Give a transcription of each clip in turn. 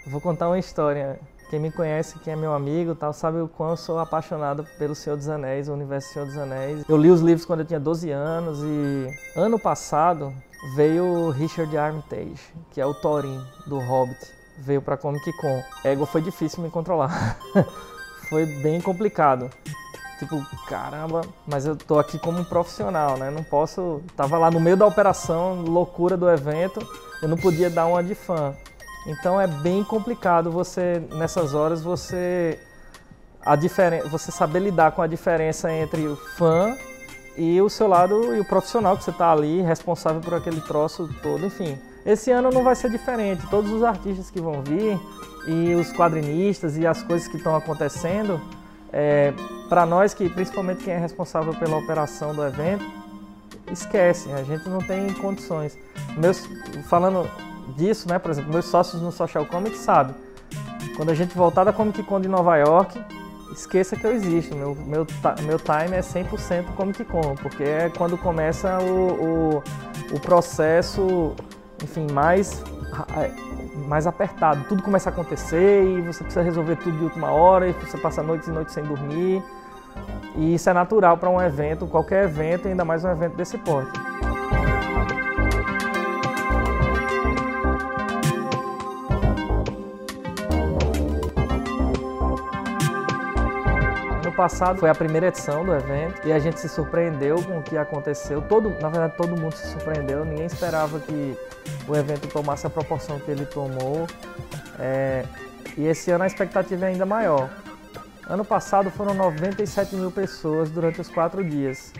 Vou contar uma história. Quem me conhece, quem é meu amigo, tal, sabe o quão eu sou apaixonado pelo Senhor dos Anéis, o universo do Senhor dos Anéis. Eu li os livros quando eu tinha 12 anos e ano passado veio o Richard Armitage, que é o Thorin do Hobbit, veio pra Comic Con. Égua, foi difícil me controlar. Foi bem complicado. Tipo, caramba, mas eu tô aqui como um profissional, né? Não posso... Tava lá no meio da operação, loucura do evento, eu não podia dar uma de fã. Então é bem complicado você, nessas horas, você saber lidar com a diferença entre o fã e o seu lado e o profissional que você está ali, responsável por aquele troço todo, enfim. Esse ano não vai ser diferente, todos os artistas que vão vir e os quadrinistas e as coisas que estão acontecendo, para nós, que principalmente quem é responsável pela operação do evento, esquece, a gente não tem condições. Falando disso, né, por exemplo, meus sócios no Social Comics sabem, quando a gente voltar da Comic Con de Nova York, esqueça que eu existo, meu time é 100% Comic Con, porque é quando começa o processo, enfim, mais apertado, tudo começa a acontecer e você precisa resolver tudo de última hora e você passa noites e noites sem dormir, e isso é natural para um evento, qualquer evento, ainda mais um evento desse porte. No passado foi a primeira edição do evento e a gente se surpreendeu com o que aconteceu. Na verdade, todo mundo se surpreendeu, ninguém esperava que o evento tomasse a proporção que ele tomou. E esse ano a expectativa é ainda maior. Ano passado foram 97 mil pessoas durante os 4 dias.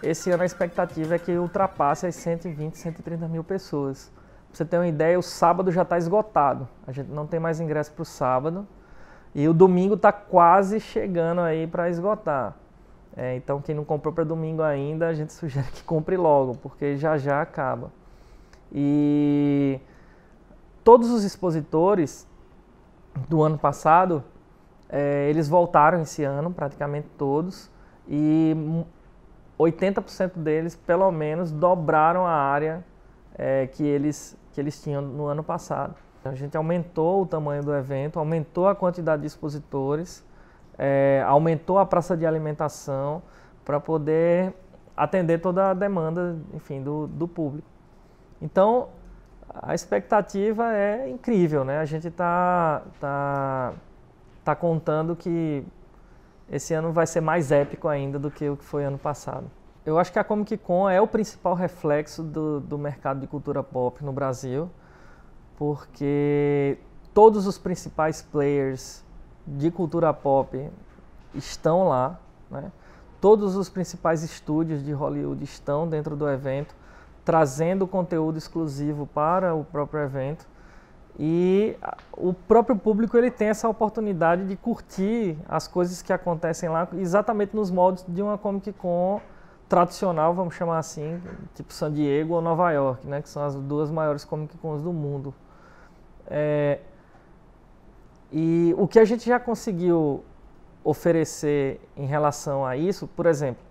Esse ano a expectativa é que ultrapasse as 120, 130 mil pessoas. Pra você ter uma ideia, o sábado já está esgotado. A gente não tem mais ingresso para o sábado. E o domingo está quase chegando aí para esgotar. Então quem não comprou para domingo ainda, a gente sugere que compre logo, porque já acaba. E todos os expositores do ano passado, eles voltaram esse ano, praticamente todos, e 80% deles, pelo menos, dobraram a área que eles tinham no ano passado. A gente aumentou o tamanho do evento, aumentou a quantidade de expositores, aumentou a praça de alimentação para poder atender toda a demanda, enfim, do público. Então, a expectativa é incrível, né? A gente tá contando que esse ano vai ser mais épico ainda do que o que foi ano passado. Eu acho que a Comic Con é o principal reflexo do mercado de cultura pop no Brasil, porque todos os principais players de cultura pop estão lá, né? Todos os principais estúdios de Hollywood estão dentro do evento, trazendo conteúdo exclusivo para o próprio evento. E o próprio público ele tem essa oportunidade de curtir as coisas que acontecem lá exatamente nos moldes de uma Comic Con tradicional, vamos chamar assim, tipo San Diego ou Nova York, né, que são as duas maiores Comic Cons do mundo. E o que a gente já conseguiu oferecer em relação a isso, por exemplo,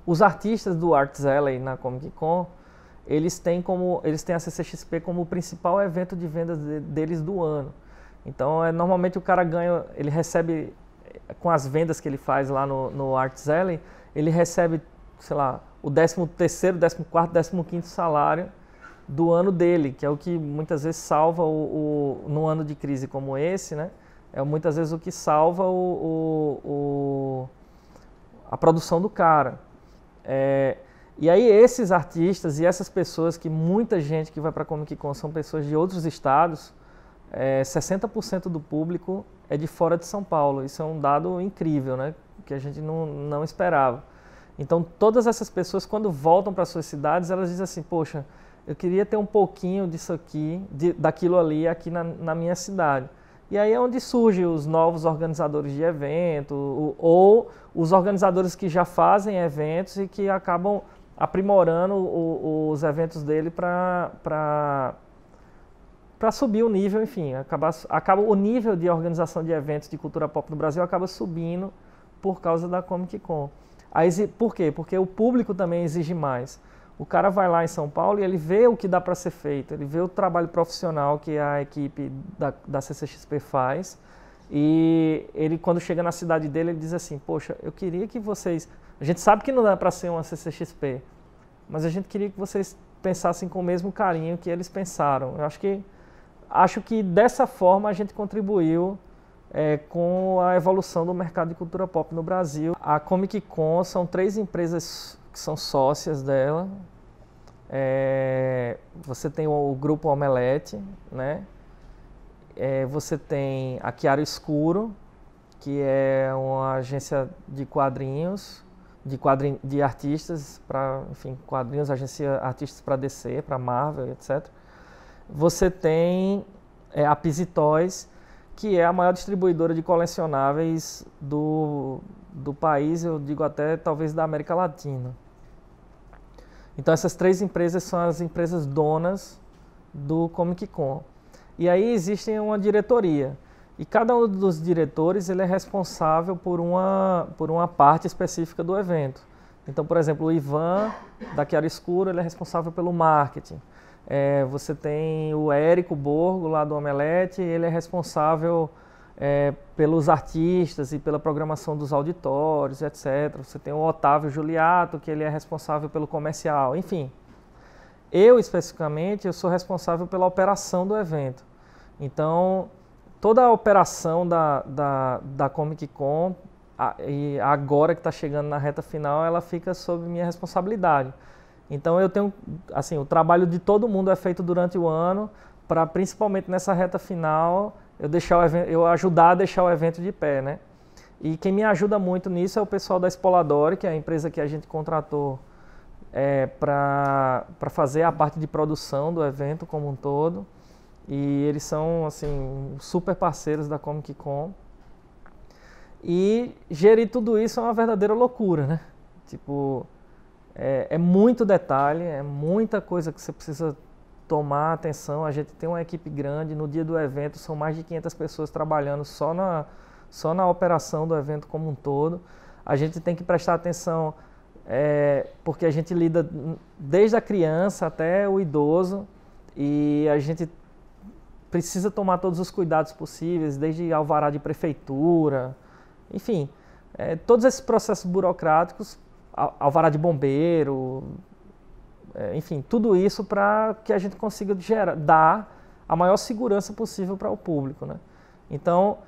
os artistas do Arts Alley na Comic Con, eles têm a CCXP como o principal evento de vendas deles do ano. Então, normalmente o cara ganha, ele recebe, com as vendas que ele faz lá no Arts Alley, ele recebe, sei lá, o 13º, 14º, 15º salário do ano dele, que é o que muitas vezes salva num ano de crise como esse, né? É muitas vezes o que salva a produção do cara. E aí esses artistas e essas pessoas, que muita gente que vai para a Comic Con são pessoas de outros estados, 60% do público é de fora de São Paulo. Isso é um dado incrível, né? Que a gente não esperava. Então todas essas pessoas, quando voltam para suas cidades, elas dizem assim, poxa, eu queria ter um pouquinho disso aqui, daquilo ali aqui na minha cidade. E aí é onde surgem os novos organizadores de evento, ou os organizadores que já fazem eventos e que acabam aprimorando os eventos dele para subir o nível, enfim, acaba o nível de organização de eventos de cultura pop no Brasil acaba subindo por causa da Comic Con. Por quê? Porque o público também exige mais. O cara vai lá em São Paulo e ele vê o que dá para ser feito, ele vê o trabalho profissional que a equipe da CCXP faz, e ele, quando chega na cidade dele, ele diz assim: poxa, eu queria que vocês... A gente sabe que não dá para ser uma CCXP, mas a gente queria que vocês pensassem com o mesmo carinho que eles pensaram. Eu acho que dessa forma a gente contribuiu com a evolução do mercado de cultura pop no Brasil. A Comic Con são 3 empresas que são sócias dela. Você tem o grupo Omelete, né? Você tem a Chiaro Escuro, que é uma agência de quadrinhos, de artistas para, enfim, quadrinhos, agencia artistas para DC, para Marvel, etc. Você tem a Pizzy Toys, que é a maior distribuidora de colecionáveis do país, eu digo até talvez da América Latina. Então essas 3 empresas são as empresas donas do Comic Con. E aí existe uma diretoria. E cada um dos diretores ele é responsável por uma parte específica do evento. Então, por exemplo, o Ivan, da Chiaro Escuro, ele é responsável pelo marketing. Você tem o Érico Borgo, lá do Omelete, ele é responsável pelos artistas e pela programação dos auditórios, etc. Você tem o Otávio Juliato, que ele é responsável pelo comercial. Enfim, eu especificamente, eu sou responsável pela operação do evento. Então, toda a operação da Comic Con, e agora que está chegando na reta final, ela fica sob minha responsabilidade. Então eu tenho, assim, o trabalho de todo mundo é feito durante o ano, para principalmente nessa reta final, eu ajudar a deixar o evento de pé, né? E quem me ajuda muito nisso é o pessoal da Spoladori, que é a empresa que a gente contratou para fazer a parte de produção do evento como um todo. E eles são, assim, super parceiros da Comic Con. E gerir tudo isso é uma verdadeira loucura, né? Tipo, é muito detalhe, é muita coisa que você precisa tomar atenção. A gente tem uma equipe grande, no dia do evento são mais de 500 pessoas trabalhando só na operação do evento como um todo. A gente tem que prestar atenção, porque a gente lida desde a criança até o idoso, e a gente precisa tomar todos os cuidados possíveis, desde alvará de prefeitura, enfim, todos esses processos burocráticos, alvará de bombeiro, enfim, tudo isso para que a gente consiga dar a maior segurança possível para o público, né? Então,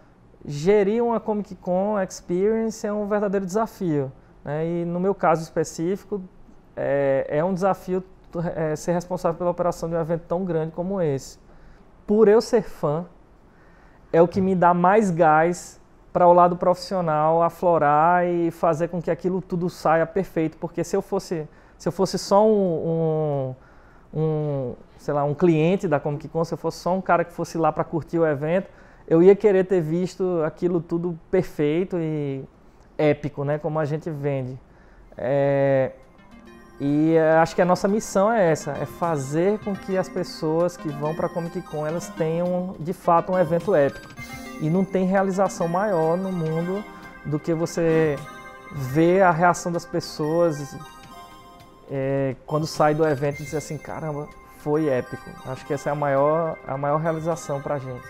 gerir uma Comic Con Experience é um verdadeiro desafio, né? E no meu caso específico, é um desafio ser responsável pela operação de um evento tão grande como esse. Por eu ser fã, é o que me dá mais gás para o lado profissional aflorar e fazer com que aquilo tudo saia perfeito, porque se eu fosse só sei lá, um cliente da Comic Con, se eu fosse só um cara que fosse lá para curtir o evento, eu ia querer ter visto aquilo tudo perfeito e épico, né, como a gente vende. E acho que a nossa missão é essa, é fazer com que as pessoas que vão para a Comic Con, elas tenham de fato um evento épico. E não tem realização maior no mundo do que você ver a reação das pessoas quando sai do evento e dizer assim, caramba, foi épico. Acho que essa é a maior realização para a gente.